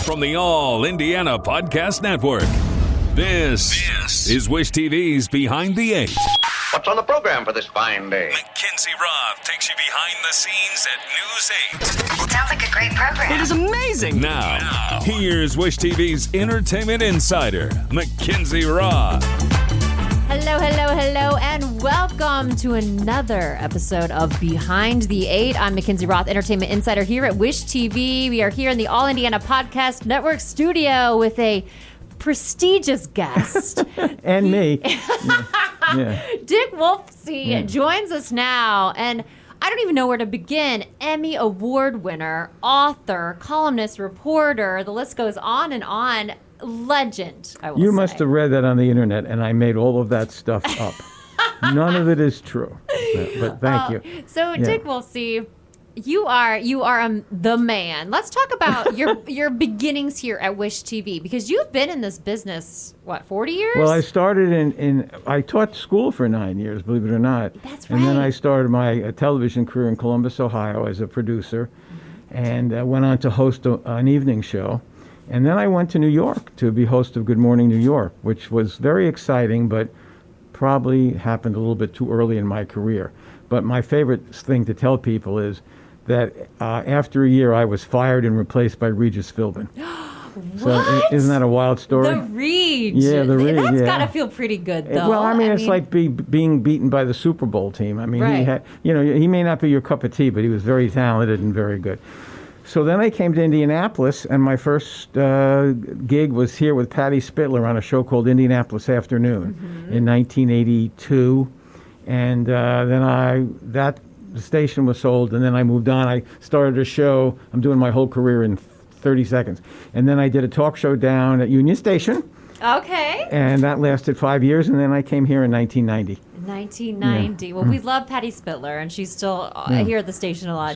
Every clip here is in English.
from the All Indiana Podcast Network. This is Wish TV's Behind the Eight. What's on the program for this fine day? McKenzie Roth takes you behind the scenes at News 8. Sounds like a great program. It is amazing. Now, here's Wish TV's entertainment insider, McKenzie Roth. Hello, and welcome to another episode of Behind the Eight. I'm McKenzie Roth, entertainment insider here at Wish TV. We are here in the All Indiana Podcast Network studio with a prestigious guest. And me. Yeah. Dick Wolfsie joins us now, and I don't even know where to begin. Emmy Award winner, author, columnist, reporter, the list goes on and on. Legend, I will say. You must have read that on the internet, and I made all of that stuff up. None of it is true, but thank you. So, yeah. Dick Wolfsie, you are the man. Let's talk about your beginnings here at Wish TV, because you've been in this business, 40 years? Well, I started I taught school for 9 years, believe it or not. That's right. And then I started my television career in Columbus, Ohio as a producer, and went on to host an evening show. And then I went to New York to be host of Good Morning New York, which was very exciting, but probably happened a little bit too early in my career. But my favorite thing to tell people is that after a year, I was fired and replaced by Regis Philbin. So isn't that a wild story? The Reed. Yeah, the Reed. That's got to feel pretty good, though. Well, I mean, it's like being beaten by the Super Bowl team. I mean, right. He may not be your cup of tea, but he was very talented and very good. So then I came to Indianapolis, and my first gig was here with Patty Spitler on a show called Indianapolis Afternoon in 1982. And then the station was sold, and then I moved on. I started a show. I'm doing my whole career in 30 seconds. And then I did a talk show down at Union Station. Okay. And that lasted 5 years, and then I came here in 1990. 1990. Yeah. Well, we love Patty Spitler, and she's still here at the station a lot.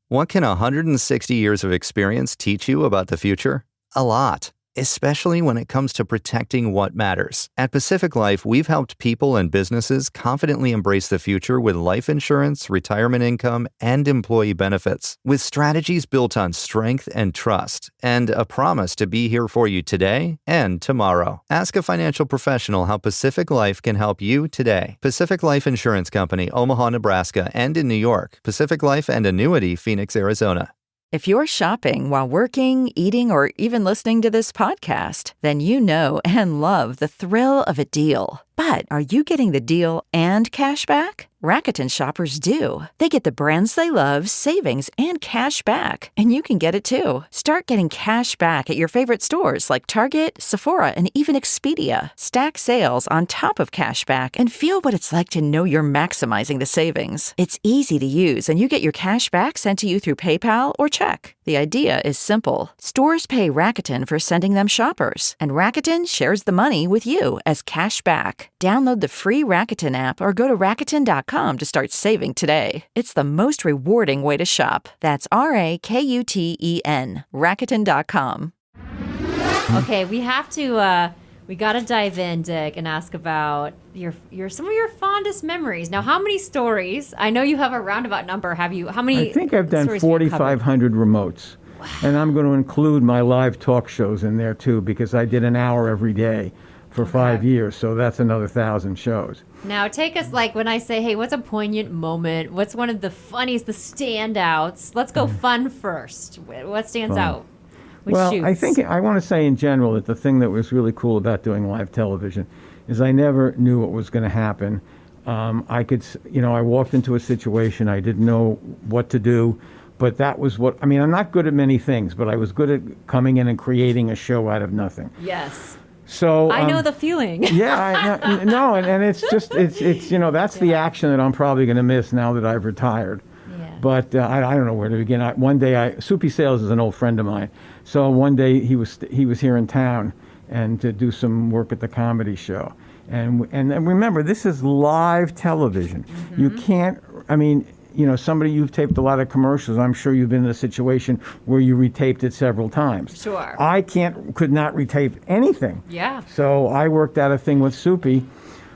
What can 160 years of experience teach you about the future? A lot, especially when it comes to protecting what matters. At Pacific Life, we've helped people and businesses confidently embrace the future with life insurance, retirement income, and employee benefits. With strategies built on strength and trust, and a promise to be here for you today and tomorrow. Ask a financial professional how Pacific Life can help you today. Pacific Life Insurance Company, Omaha, Nebraska, and in New York. Pacific Life and Annuity, Phoenix, Arizona. If you're shopping while working, eating, or even listening to this podcast, then you know and love the thrill of a deal. But are you getting the deal and cash back? Rakuten shoppers do. They get the brands they love, savings, and cash back. And you can get it too. Start getting cash back at your favorite stores like Target, Sephora, and even Expedia. Stack sales on top of cash back and feel what it's like to know you're maximizing the savings. It's easy to use, and you get your cash back sent to you through PayPal or check. The idea is simple. Stores pay Rakuten for sending them shoppers, and Rakuten shares the money with you as cash back. Download the free Rakuten app or go to Rakuten.com to start saving today. It's the most rewarding way to shop. That's Rakuten, Rakuten.com. Okay, we have to, we got to dive in, Dick, and ask about your some of your fondest memories. Now, how many stories? I know you have a roundabout number. How many? I think I've done 4,500 remotes. Wow. And I'm going to include my live talk shows in there, too, because I did an hour every day for 5 years, so that's another 1,000 shows. Now, take us, like, when I say, hey, what's a poignant moment? What's one of the funniest, the standouts? Let's go fun first. What stands out? Well, shoots? I think I want to say in general that the thing that was really cool about doing live television is I never knew what was going to happen. I walked into a situation, I didn't know what to do, but that was I'm not good at many things, but I was good at coming in and creating a show out of nothing. Yes. So I know the feeling. Yeah, and it's just that's the action that I'm probably going to miss now that I've retired. Yeah. But I don't know where to begin. One day, Soupy Sales is an old friend of mine. So one day he was here in town and to do some work at the comedy show. And remember, this is live television. Mm-hmm. You can't. You've taped a lot of commercials. I'm sure you've been in a situation where you retaped it several times. Sure. I could not retape anything. Yeah. So I worked out a thing with Soupy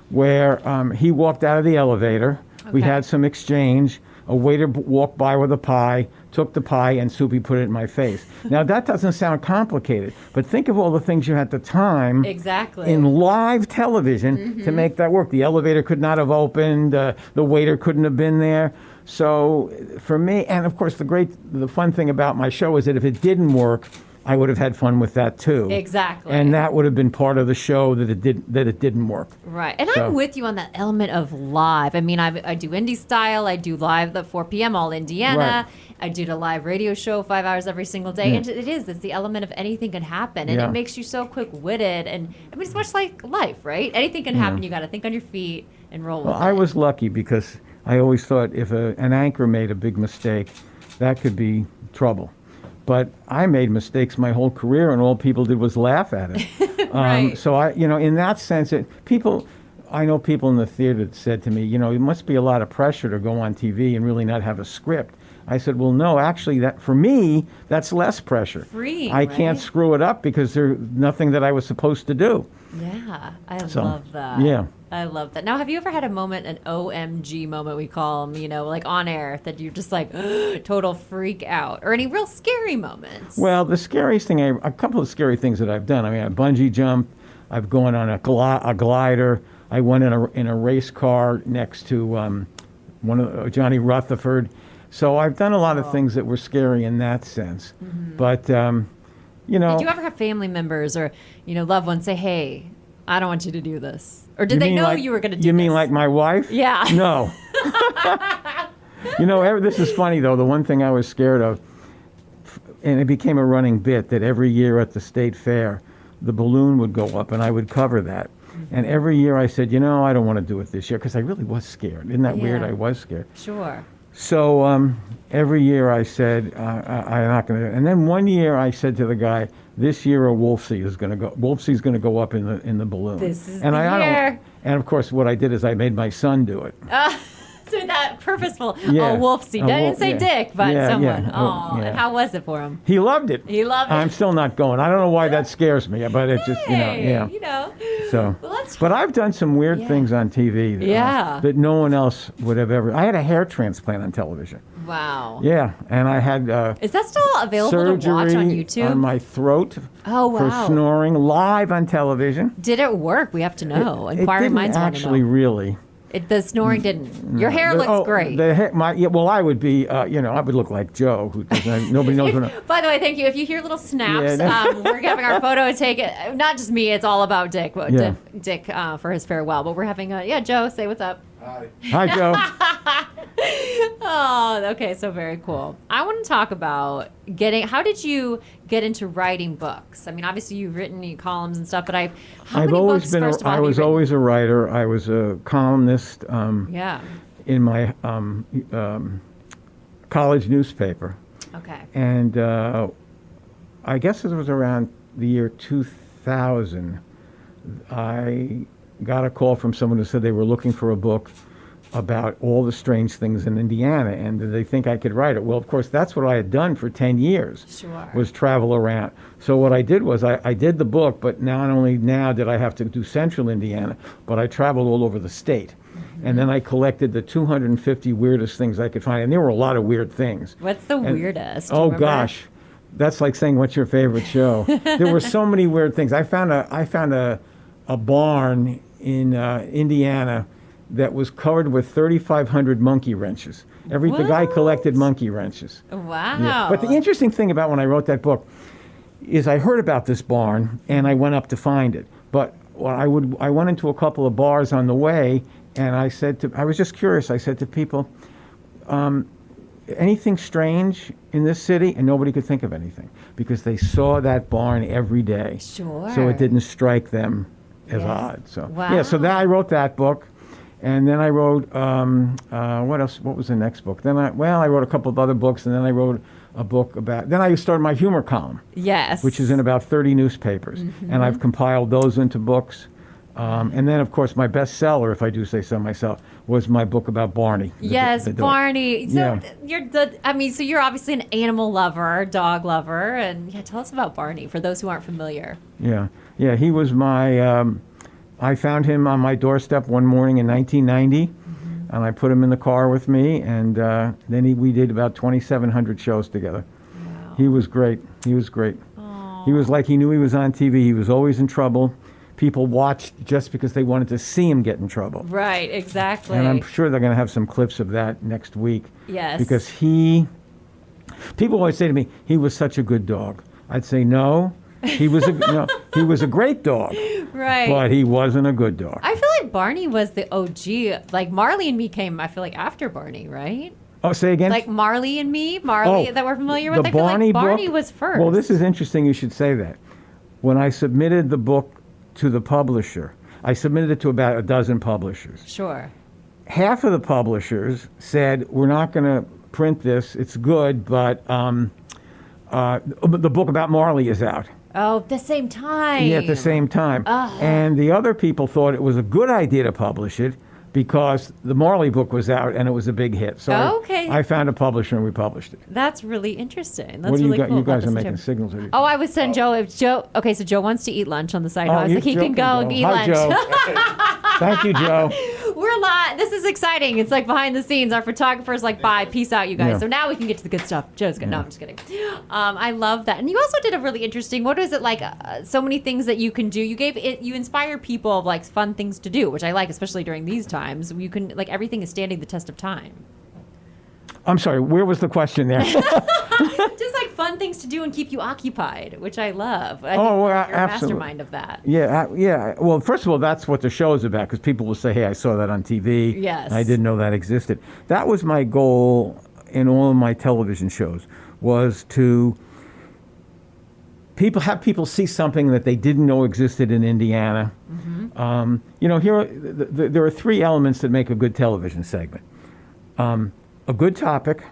where he walked out of the elevator. Okay. We had some exchange. A waiter walked by with a pie, took the pie and Soupy put it in my face. Now, that doesn't sound complicated, but think of all the things you had to time Exactly. in live television to make that work. The elevator could not have opened. The waiter couldn't have been there. So for me, and of course, the fun thing about my show is that if it didn't work, I would have had fun with that too. Exactly. And that would have been part of the show that it didn't work. Right. And So- I'm with you on that element of live. I mean, I do indie style. I do live at 4 p.m. all Indiana. Right. I did a live radio show 5 hours every single day. Yeah. And it's the element of anything can happen. And Yeah. it makes you so quick-witted. And I mean, it's much like life, right? Anything can happen. You got to think on your feet and roll Well, with it. I was lucky because I always thought if an anchor made a big mistake, that could be trouble. But I made mistakes my whole career, and all people did was laugh at it. Right. So in that sense, I know people in the theater that said to me, it must be a lot of pressure to go on TV and really not have a script. I said, well, no, actually, that for me, that's less pressure. Freeing, I can't right? screw it up because there's nothing that I was supposed to do. Yeah, I So, love that. yeah. I love that. Now, have you ever had a moment, an OMG moment, we call them, like on air, that you're just like, total freak out? Or any real scary moments? Well, the scariest thing, a couple of scary things that I've done. I mean, I bungee jumped. I've gone on a glider. I went in a race car next to one of Johnny Rutherford. So I've done a lot of things that were scary in that sense. But Did you ever have family members or, loved ones say, hey, I don't want you to do this? Or did they know you were going to do this? You mean like my wife? Yeah. No. This is funny, though. The one thing I was scared of, and it became a running bit, that every year at the state fair, the balloon would go up, and I would cover that. And every year I said, I don't want to do it this year, because I really was scared. Isn't that weird? Yeah. I was scared. Sure. So every year I said, I'm not going to. And then one year I said to the guy, this year a Wolfsie's going to go up in the balloon. This is and the year. And of course, what I did is I made my son do it. So that purposeful, Yeah. Wolfsie. A I didn't say yeah. Dick, but Yeah, someone. yeah. Oh, Yeah. and how was it for him? He loved it. He loved it. I'm still not going. I don't know why that scares me, but it's just, Hey, yeah. So, Well, let's but I've done some weird Yeah. things on TV Yeah. that no one else would have ever. I had a hair transplant on television. Wow. Yeah, and I had Is that still available surgery to watch on YouTube? on my throat Oh, for wow. snoring live on television. Did it work? We have to know. It Inquiring didn't minds want to actually know. really. The snoring didn't. Your hair looks great. The hair, I would be, I would look like Joe, who doesn't. Nobody knows what. By the way, thank you. If you hear little snaps, Yeah. we're having our photo taken. Not just me. It's all about Dick. Yeah. Dick for his farewell. But we're having Joe, say what's up. Hi, Joe. Oh, okay. So very cool. I want to talk about how did you get into writing books? I mean, obviously you've written columns and stuff, but how I've many always books, been. first of all, I have you was written? always a writer. I was a columnist Yeah. in my college newspaper, Okay. and I guess it was around the year 2000. I got a call from someone who said they were looking for a book about all the strange things in Indiana, and did they think I could write it? Well, of course, that's what I had done for 10 years, Sure. was travel around. So what I did was I did the book, but not only now did I have to do central Indiana, but I traveled all over the state. And then I collected the 250 weirdest things I could find, and there were a lot of weird things. What's the And- weirdest? Do you Oh remember? gosh, that's like saying what's your favorite show. There were so many weird things. I found a barn in Indiana that was covered with 3,500 monkey wrenches. The guy collected monkey wrenches. Wow. Yeah. But the interesting thing about when I wrote that book is I heard about this barn and I went up to find it. But I went into a couple of bars on the way, and I was just curious. I said to people, anything strange in this city? And nobody could think of anything because they saw that barn every day. Sure. So it didn't strike them as Yeah. odd. So Wow. yeah, so then I wrote that book. And then I wrote, what else? What was the next book? Then I wrote a couple of other books, and then I wrote a book then I started my humor column, Yes. which is in about 30 newspapers. And I've compiled those into books. And then, of course, my bestseller, if I do say so myself, was my book about Barney. Yes, the dog. Barney. So Yeah. so you're obviously an animal lover, dog lover, and tell us about Barney for those who aren't familiar. Yeah, he was my. I found him on my doorstep one morning in 1990. and I put him in the car with me, and then we did about 2,700 shows together. Wow. He was great. He was great. Aww. He was like he knew he was on TV. He was always in trouble. People watched just because they wanted to see him get in trouble. Right, exactly. And I'm sure they're going to have some clips of that next week. Yes. Because people always say to me, he was such a good dog. I'd say, no, he was he was a great dog. Right. But he wasn't a good dog. I feel like Barney was the OG. Like Marley and Me came, I feel like, after Barney, right? Oh, say again? Like Marley and Me, that we're familiar with. The I feel Barney like Barney book? was first. Well, this is interesting you should say that. When I submitted the book to the publisher, I submitted it to about a dozen publishers. Sure. Half of the publishers said, we're not going to print this. It's good, but the book about Marley is out. Oh, at the same time. Yeah, at the same time. And the other people thought it was a good idea to publish it because the Marley book was out and it was a big hit. So Okay. I found a publisher and we published it. That's really interesting. That's What do really you got? cool. You guys about are this making too. signals. Are you? Oh, I was saying Joe. Okay, so Joe wants to eat lunch on the side. Oh, I was like, he Joe can go and eat Hi, lunch. Joe. Thank you, Joe. We're live. This is exciting. It's like behind the scenes. Our photographer's like, bye, peace out, you guys. Yeah. So now we can get to the good stuff. Joe's good. No, I'm just kidding. I love that. And you also did a really interesting, what is it like, so many things that you can do. You inspire people of like fun things to do, which I like, especially during these times. You can, like, everything is standing the test of time. I'm sorry, where was the question there? Just like fun things to do and keep you occupied, which I love. I think well, you're a absolutely. mastermind of that. Yeah. Well, first of all, that's what the show is about because people will say, hey, I saw that on TV. Yes. I didn't know that existed. That was my goal in all of my television shows, was to have people see something that they didn't know existed in Indiana. Mm-hmm. Here there are three elements that make a good television segment. A good topic,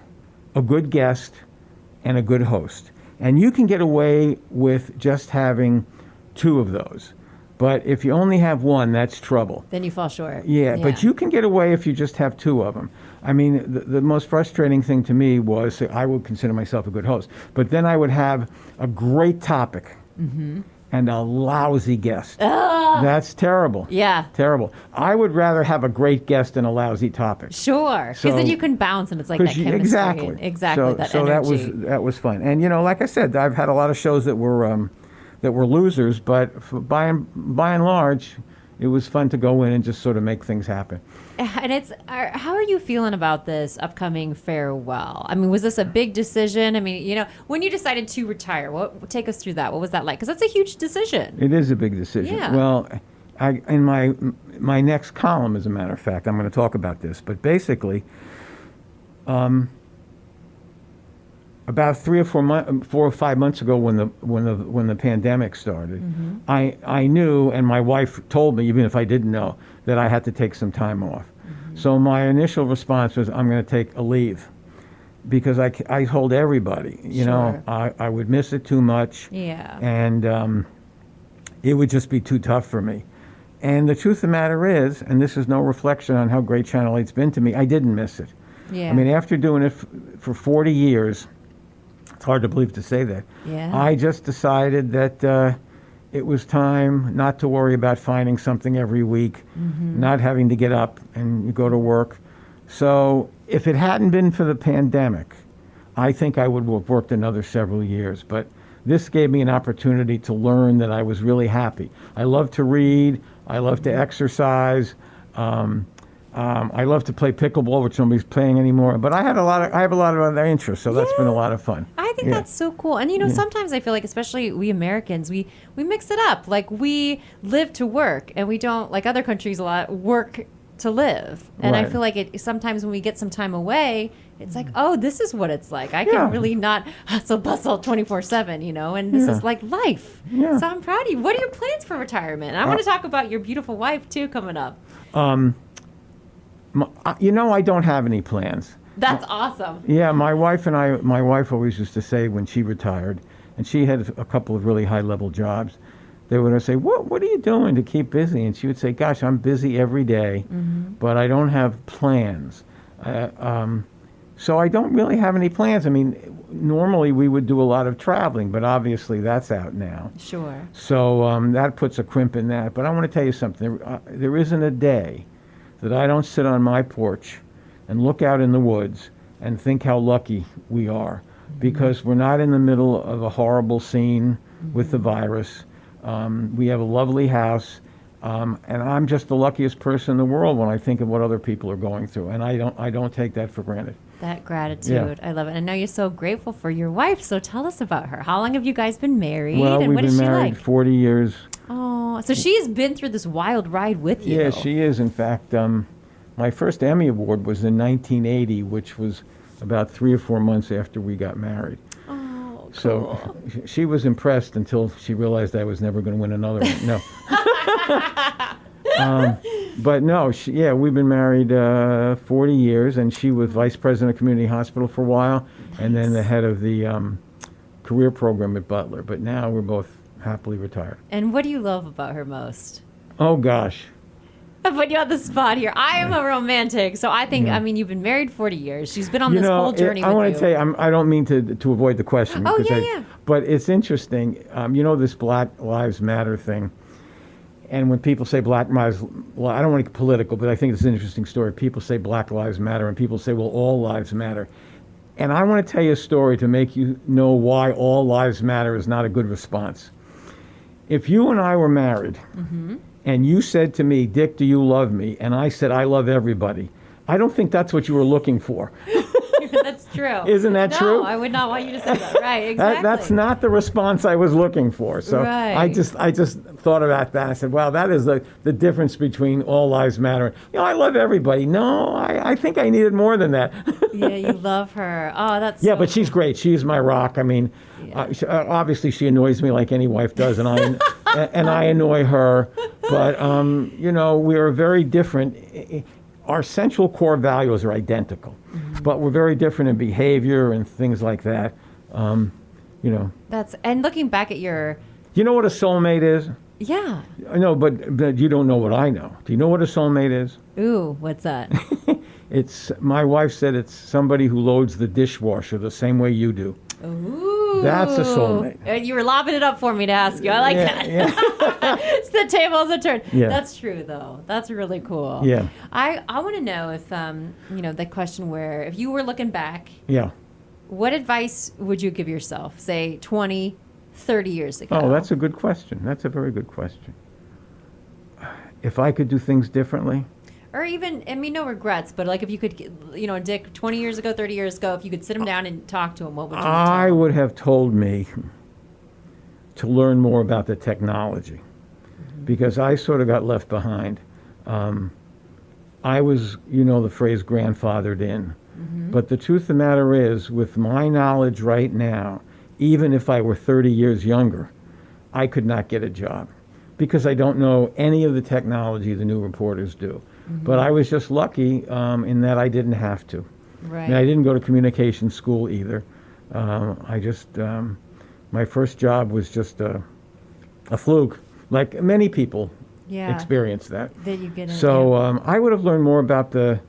a good guest, and a good host. And you can get away with just having two of those. But if you only have one, that's trouble. Then you fall short. Yeah, but you can get away if you just have two of them. I mean, the most frustrating thing to me was I would consider myself a good host, but then I would have a great topic and a lousy guest. That's terrible. Yeah. Terrible. I would rather have a great guest and a lousy topic. Sure, because So- then you can bounce, and it's like that chemistry. Exactly. Exactly. So energy. that was fun. And like I said, I've had a lot of shows that were losers, but by and large, it was fun to go in and just sort of make things happen. And how are you feeling about this upcoming farewell? I mean, was this a big decision? I mean, when you decided to retire, take us through that. What was that like? Because that's a huge decision. It is a big decision. Yeah. Well, in my next column, as a matter of fact, I'm going to talk about this. But basically, about 4 or 5 months ago, when the pandemic started, I knew, and my wife told me, even if I didn't know, that I had to take some time off. So my initial response was, I'm going to take a leave, because I told everybody, Sure. I would miss it too much, Yeah. and it would just be too tough for me. And the truth of the matter is, and this is no reflection on how great Channel 8's been to me, I didn't miss it. Yeah. I mean, after doing it for 40 years, it's hard to believe to say that. Yeah. I just decided that it was time not to worry about finding something every week, not having to get up and go to work. So if it hadn't been for the pandemic, I think I would have worked another several years. But this gave me an opportunity to learn that I was really happy. I love to read. I love to exercise. I love to play pickleball, which nobody's playing anymore. But I have a lot of other interests, so that's been a lot of fun. I think that's so cool. And sometimes I feel like, especially we Americans, we mix it up. Like, we live to work, and we don't, like other countries a lot, work to live. And I Right. feel like sometimes when we get some time away, it's like, oh, this is what it's like. I Yeah. can really not hustle bustle 24/7, and this is like life. Yeah. So I'm proud of you. What are your plans for retirement? I want to talk about your beautiful wife too coming up. I don't have any plans. That's awesome. Yeah, my wife always used to say when she retired, and she had a couple of really high-level jobs, they would say, what are you doing to keep busy? And she would say, gosh, I'm busy every day, but I don't have plans. So I don't really have any plans. I mean, normally we would do a lot of traveling, but obviously that's out now. Sure. So that puts a crimp in that. But I want to tell you something. There isn't a day that I don't sit on my porch and look out in the woods and think how lucky we are, because we're not in the middle of a horrible scene with the virus. We have a lovely house, and I'm just the luckiest person in the world when I think of what other people are going through, and I don't take that for granted. That gratitude. I love it. I know you're so grateful for your wife, so tell us about her. How long have you guys been married, Well, and we've what been is she married like? 40 years. Oh, so she's been through this wild ride with you. Yeah, though. she is. In fact, my first Emmy Award was in 1980, which was about 3 or 4 months after we got married. Oh, cool. So she was impressed until she realized I was never going to win another one. No. But no, we've been married 40 years, and she was vice president of community hospital for a while, and then the head of the career program at Butler. But now we're both happily retired. And what do you love about her most? Oh, gosh. I put you on the spot here. I am a romantic, so I think, I mean, you've been married 40 years. She's been on this whole journey with you. I want to tell you, I don't mean to avoid the question. Oh, because yeah. But it's interesting. This Black Lives Matter thing. And when people say Black Lives, well, I don't want to get political, but I think it's an interesting story. People say Black Lives Matter, and people say, well, all lives matter. And I want to tell you a story to make you know why all lives matter is not a good response. If you and I were married, and you said to me, Dick, do you love me? And I said, I love everybody. I don't think that's what you were looking for. That's true. Isn't that true? No, I would not want you to say that. Right, exactly. That's not the response I was looking for. So Right. I just thought about that. I said, well, that is the difference between all lives matter. I love everybody. No, I think I needed more than that. Yeah, you love her. Oh, that's Yeah, so but she's great. She's my rock. I mean, obviously she annoys me like any wife does, and I annoy her. But we are very different. Our central core values are identical, but we're very different in behavior and things like that. And looking back at your... You know what a soulmate is? Yeah. No, but you don't know what I know. Do you know what a soulmate is? Ooh, what's that? My wife said it's somebody who loads the dishwasher the same way you do. Ooh. That's a soulmate. You were lobbing it up for me to ask you. I like that. Yeah. It's the tables are turned. Yeah. That's true, though. That's really cool. Yeah. I want to know if, the question where if you were looking back, Yeah. what advice would you give yourself, say 20, 30 years ago? Oh, that's a good question. That's a very good question. If I could do things differently? Or even, no regrets, but like if you could, Dick, 20 years ago, 30 years ago, if you could sit him down and talk to him, what would you tell I him? would have told me to learn more about the technology, because I sort of got left behind. I was, the phrase grandfathered in. But the truth of the matter is, with my knowledge right now, even if I were 30 years younger, I could not get a job because I don't know any of the technology the new reporters do. But I was just lucky in that I didn't have to. Right. And I didn't go to communication school either. My first job was just a fluke, like many people experience that. That you get So I would have learned more about the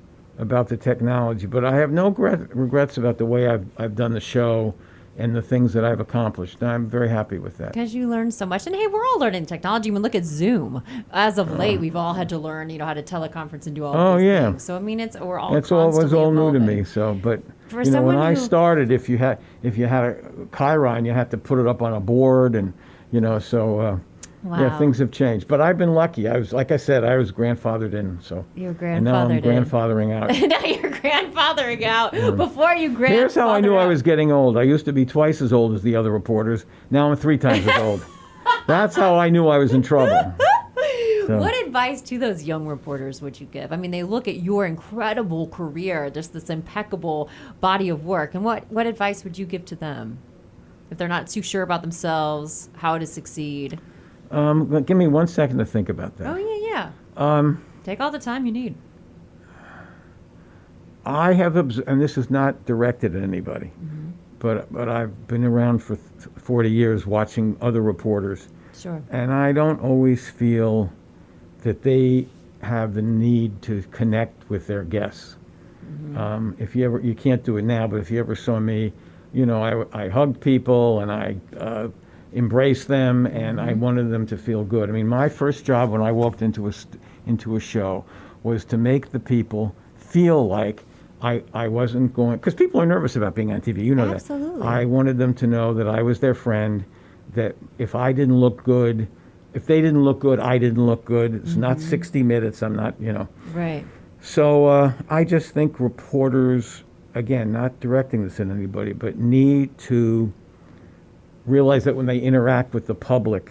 technology, but I have no regrets about the way I've done the show and the things that I've accomplished. I'm very happy with that. Because you learn so much. And hey, we're all learning technology. I mean, look at Zoom. As of late, we've all had to learn, how to teleconference and do all these things. So, we're all It's all was all new to evolving. me. So, but For when I who- started, if you had a chyron, you had to put it up on a board, and Wow. things have changed. But I've been lucky. I was, like I said, I was grandfathered in. So You're and now I'm grandfathered in. grandfathering out. Now you're grandfathering out. Before you grandfathered Here's how I knew I out. was getting old. I used to be twice as old as the other reporters. Now I'm 3 times as old. That's how I knew I was in trouble. So. What advice to those young reporters would you give? I mean, they look at your incredible career, just this impeccable body of work, and what advice would you give to them if they're not too sure about themselves, how to succeed? Give me 1 second to think about that. Oh, yeah. Take all the time you need. I have and this is not directed at anybody, but I've been around for 40 years watching other reporters, Sure. and I don't always feel that they have the need to connect with their guests. If you can't do it now, but if you ever saw me, I hugged people and I embraced them, and I wanted them to feel good. I mean, my first job when I walked into a show was to make the people feel like I wasn't going, because people are nervous about being on TV. You know Absolutely. that. I wanted them to know that I was their friend, that if I didn't look good, if they didn't look good, I didn't look good. It's not 60 minutes. I'm not, Right. So I just think reporters, again, not directing this at anybody, but need to realize that when they interact with the public,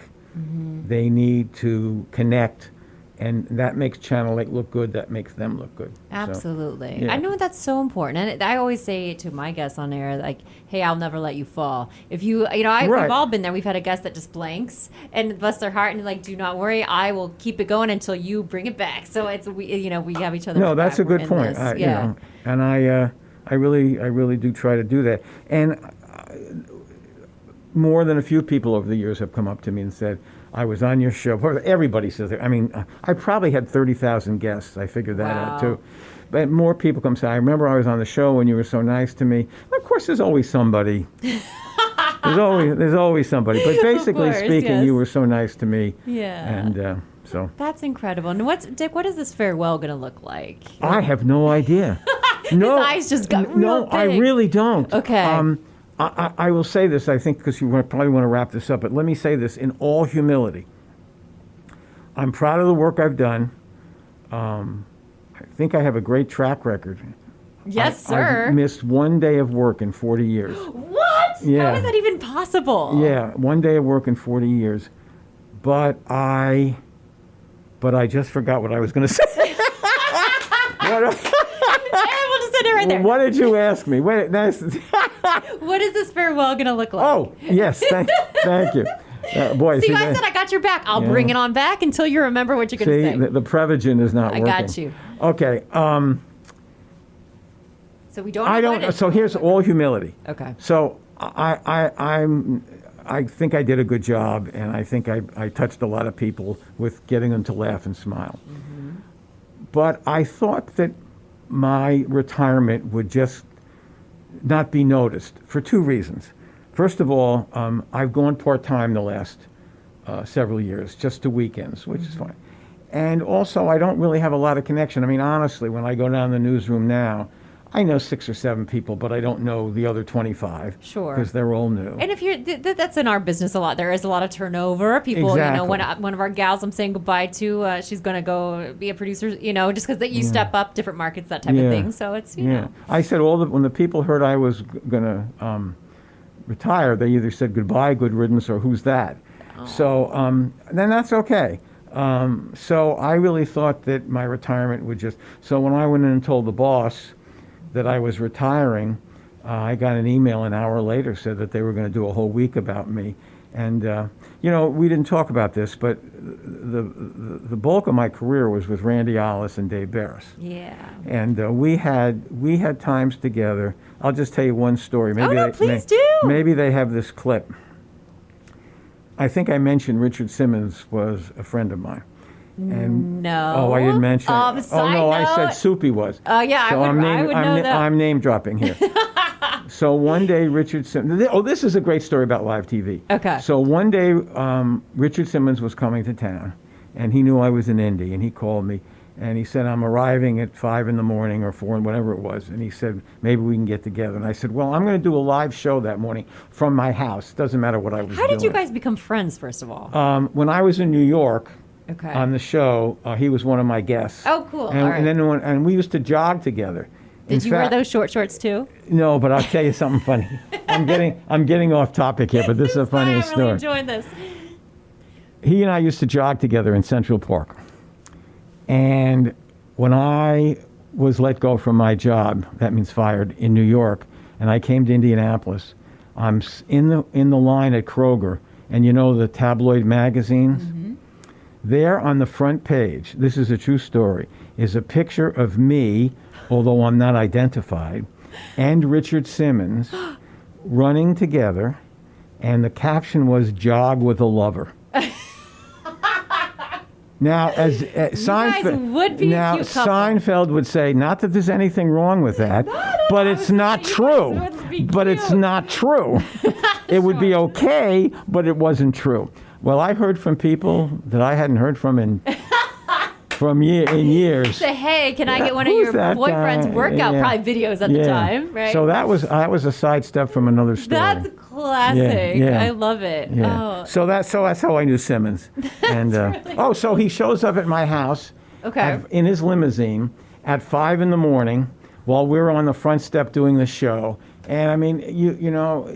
they need to connect. And that makes Channel 8 look good. That makes them look good. Absolutely. So, yeah. I know that's so important. And I always say to my guests on air, like, hey, I'll never let you fall. If you, we've all been there. We've had a guest that just blanks and bless their heart and like, do not worry. I will keep it going until you bring it back. So we have each other. No, that's a good point. And I really do try to do that. And more than a few people over the years have come up to me and said, I was on your show. Everybody says that. I mean, I probably had 30,000 guests. I figured that out, too. But more people come say, I remember I was on the show when you were so nice to me. And of course, there's always somebody. there's always somebody. But basically speaking, yes. You were so nice to me. Yeah. And so. That's incredible. And Dick, what is this farewell going to look like? I have no idea. His eyes just got real big. I really don't. Okay. I will say this, I think, because you probably want to wrap this up, but let me say this in all humility. I'm proud of the work I've done. I think I have a great track record. Yes, sir. I've missed one day of work in 40 years. What? Yeah. How is that even possible? Yeah, one day of work in 40 years. But I just forgot what I was going to say. We'll just end it right there. What did you ask me? Wait, What is this farewell going to look like? Oh, yes, thank you. Boy, See, I said I got your back. I'll bring it on back until you remember what you're going to say. The Prevagen is not working. I got you. Okay. So we don't. So here's all humility. Okay. So I think I did a good job, and I think I touched a lot of people with getting them to laugh and smile. Mm-hmm. But I thought that my retirement would just not be noticed for two reasons. First of all, I've gone part-time the last several years, just to weekends, which is fine. And also, I don't really have a lot of connection. I mean, honestly, when I go down the newsroom now, I know 6 or 7 people, but I don't know the other 25. Sure. Because they're all new. And if you're, that's in our business a lot. There is a lot of turnover. People, exactly. One of our gals I'm saying goodbye to, she's going to go be a producer, just because you step up different markets, that type of thing. So it's, you know. I said when the people heard I was going to retire, they either said goodbye, good riddance, or who's that? Oh. So then that's okay. So I really thought that my retirement would so when I went in and told the boss that I was retiring, I got an email an hour later said that they were going to do a whole week about me. And, we didn't talk about this, but the bulk of my career was with Randy Ollis and Dave Barris. Yeah. And we had times together. I'll just tell you one story. Maybe please do. Maybe they have this clip. I think I mentioned Richard Simmons was a friend of mine. And no. Oh, I didn't mention it. Side note, I said Soupy was. Oh, yeah, so I would know that. I'm name dropping here. So one day, Richard Simmons... Oh, this is a great story about live TV. Okay. So one day, Richard Simmons was coming to town, and he knew I was in Indy, and he called me, and he said, I'm arriving at 5 in the morning or 4, whatever it was. And he said, maybe we can get together. And I said, well, I'm going to do a live show that morning from my house. Doesn't matter what I was doing. How did you guys become friends, first of all? When I was in New York... Okay. On the show, he was one of my guests. Oh, cool. And, all right. and we used to jog together. Did you wear those short shorts too? No, but I'll tell you something funny. I'm getting off topic here, but this is a funny story. I'm really enjoying this. He and I used to jog together in Central Park. And when I was let go from my job, that means fired, in New York, and I came to Indianapolis, I'm in the line at Kroger, and the tabloid magazines? Mm-hmm. There on the front page, this is a true story, is a picture of me, although I'm not identified, and Richard Simmons running together, and the caption was "Jog with a Lover." Now, as Seinfeld, would be a cute couple. Seinfeld would say, not that there's anything wrong with that, but it's not true. But it's not true. It would be okay, but it wasn't true. Well, I heard from people that I hadn't heard from in from years. Say, hey, can I get one of Who's your that boyfriend's guy? workout Yeah. probably videos at the time, right? So that was a sidestep from another story. That's classic. Yeah. I love it. Yeah. Oh, So that's how I knew Simmons. And so he shows up at my house okay. in his limousine at 5 a.m. while we were on the front step doing the show. And I mean, you know,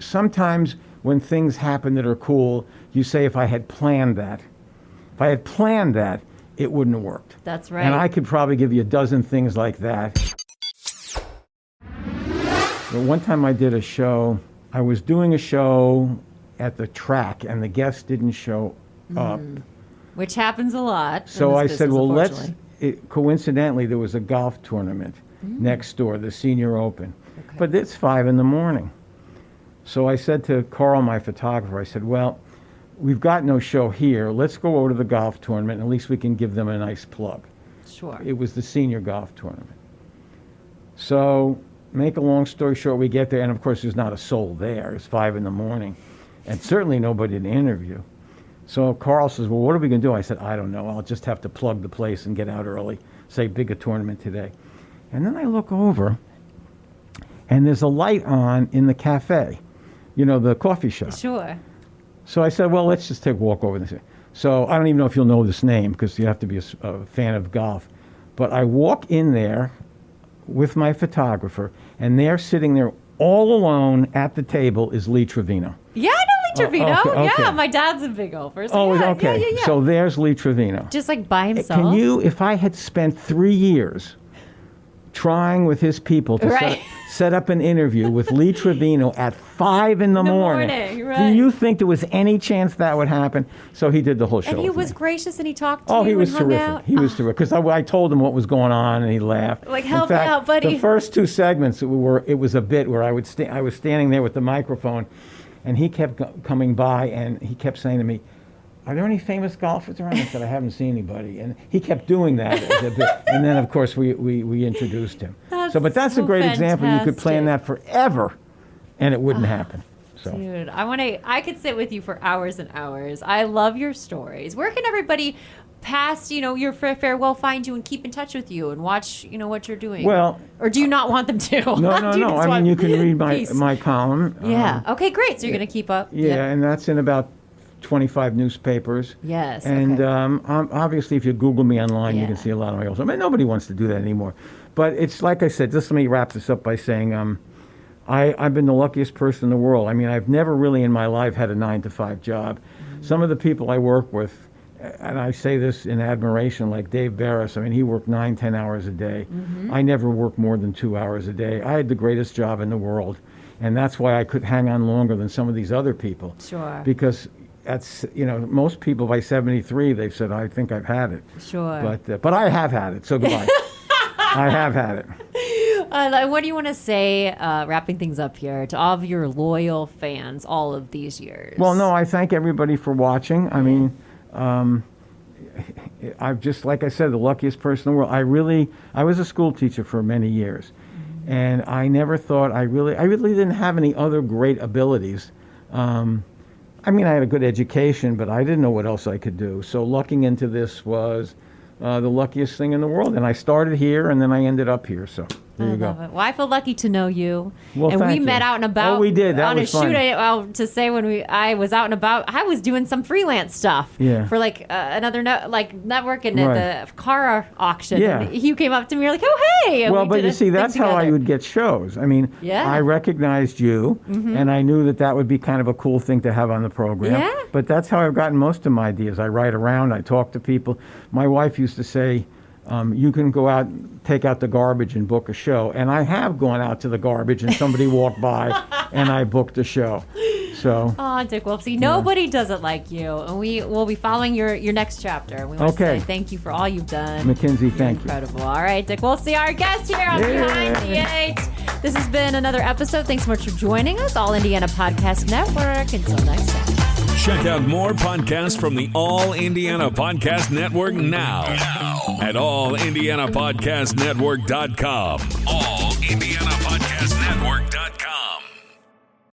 sometimes when things happen that are cool, you say, if I had planned that, it wouldn't have worked. That's right. And I could probably give you a dozen things like that. But one time I did a show, I was doing a show at the track and the guests didn't show up. Which happens a lot. So in I this said, business, well, unfortunately. coincidentally, there was a golf tournament next door, the Senior Open. But it's 5 a.m. So I said to Carl, my photographer, I said, well, we've got no show here. Let's go over to the golf tournament, and at least we can give them a nice plug. Sure. It was the senior golf tournament. So, make a long story short, we get there, and of course there's not a soul there. It's 5 a.m. and certainly nobody to interview. So Carl says, well, what are we going to do? I said, I don't know. I'll just have to plug the place and get out early, say big a tournament today. And then I look over, and there's a light on in the cafe, you know, the coffee shop. Sure. So I said, well, let's just take a walk over this. So I don't even know if you'll know this name because you have to be a fan of golf. But I walk in there with my photographer, and there sitting there all alone at the table is Lee Trevino. Yeah, I know Lee Trevino. okay. Yeah, my dad's a big golfer. So Oh, yeah, okay. Yeah. So there's Lee Trevino. Just like by himself. Can you, if I had spent 3 years trying with his people to Right. set up an interview with Lee Trevino at 5 a.m, morning, do right. you think there was any chance that would happen? So he did the whole show. And he with was me. gracious and he talked to Oh, you he was and hung terrific. out. He was terrific. Because I told him what was going on, and he laughed. Like, In help me fact, out, buddy. The first 2 segments, it was a bit where I was standing there with the microphone, and he kept coming by, and he kept saying to me, are there any famous golfers around? I said, I haven't seen anybody. And he kept doing that as a bit. And then, of course, we introduced him. But that's so a great example. You could plan that fantastic. forever, and it wouldn't happen. So. Dude, I could sit with you for hours and hours. I love your stories. Where can everybody past, your farewell find you and keep in touch with you and watch, what you're doing? Well, or do you not want them to? No. Do you I just mean, want you can read peace? my column. Yeah. Okay, great. So you're going to keep up. Yeah, and that's in about 25 newspapers. Yes. And okay. obviously, if you Google me online, you Yeah. can see a lot of my old. I mean, nobody wants to do that anymore. But it's like I said. Just let me wrap this up by saying, I've been the luckiest person in the world. I mean, I've never really in my life had a 9-to-5 job. Mm-hmm. Some of the people I work with, and I say this in admiration, like Dave Barris. I mean, he worked 9-10 hours a day. Mm-hmm. I never worked more than 2 hours a day. I had the greatest job in the world, and that's why I could hang on longer than some of these other people. Sure. Because that's, most people by 73, they've said, I think I've had it. Sure. But I have had it, so goodbye. I have had it. What do you want to say, wrapping things up here, to all of your loyal fans all of these years? Well, no, I thank everybody for watching. I mean, I've just, like I said, the luckiest person in the world. I was a school teacher for many years, and I never thought I really didn't have any other great abilities. I mean, I had a good education, but I didn't know what else I could do. So lucking into this was the luckiest thing in the world. And I started here, and then I ended up here. So there you go. Love it. Well, I feel lucky to know you. Well, and we thank met you. out and about. Oh, we did. That on was a fun. shoot. To say I was out and about, I was doing some freelance stuff. Yeah. For another networking Right. at the car auction. Yeah. And you came up to me, you're like, oh hey. And Well, we but did you a see, thing that's how I together. would get shows. I mean, Yeah. I recognized you, and I knew that would be kind of a cool thing to have on the program. Yeah. But that's how I've gotten most of my ideas. I write around, I talk to people. My wife used to say, you can go out, take out the garbage and book a show. And I have gone out to the garbage and somebody walked by and I booked a show. So. Oh, Dick Wolfsie, nobody does it like you. And we will be following your next chapter. And we want to Okay. say thank you for all you've done. McKinzie, thank you. Incredible. All right, Dick Wolfsie, our guest here on Yeah. Behind the Eight. This has been another episode. Thanks so much for joining us, All Indiana Podcast Network. Until next time. Check out more podcasts from the All Indiana Podcast Network now at allindianapodcastnetwork.com. allindianapodcastnetwork.com.